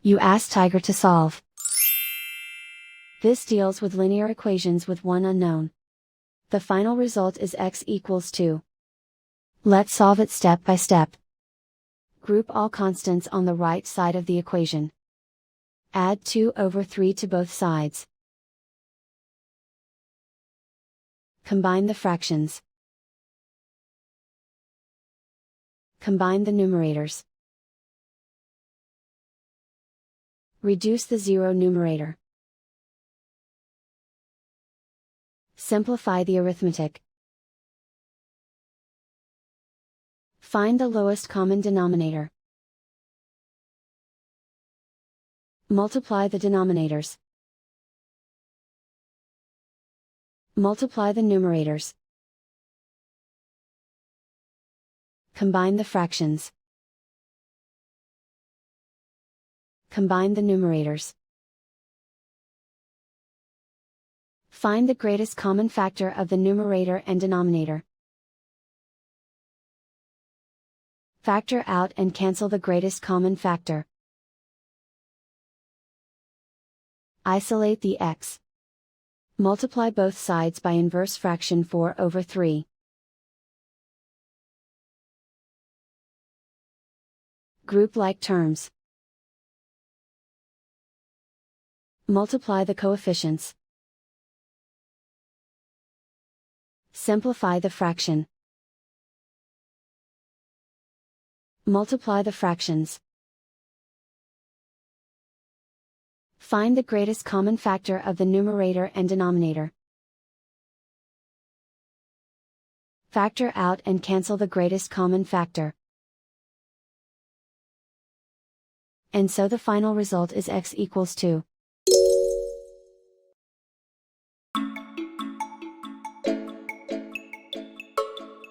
You ask Tiger to solve. This deals with linear equations with one unknown. The final result is x equals 2. Let's solve it step by step. Group all constants on the right side of the equation. Add 2/3 to both sides. Combine the fractions. Combine the numerators. Reduce the zero numerator. Simplify the arithmetic. Find the lowest common denominator. Multiply the denominators. Multiply the numerators. Combine the fractions. Combine the numerators. Find the greatest common factor of the numerator and denominator. Factor out and cancel the greatest common factor. Isolate the x. Multiply both sides by inverse fraction 4/3. Group like terms. Multiply the coefficients. Simplify the fraction. Multiply the fractions. Find the greatest common factor of the numerator and denominator. Factor out and cancel the greatest common factor. And so the final result is x equals 2.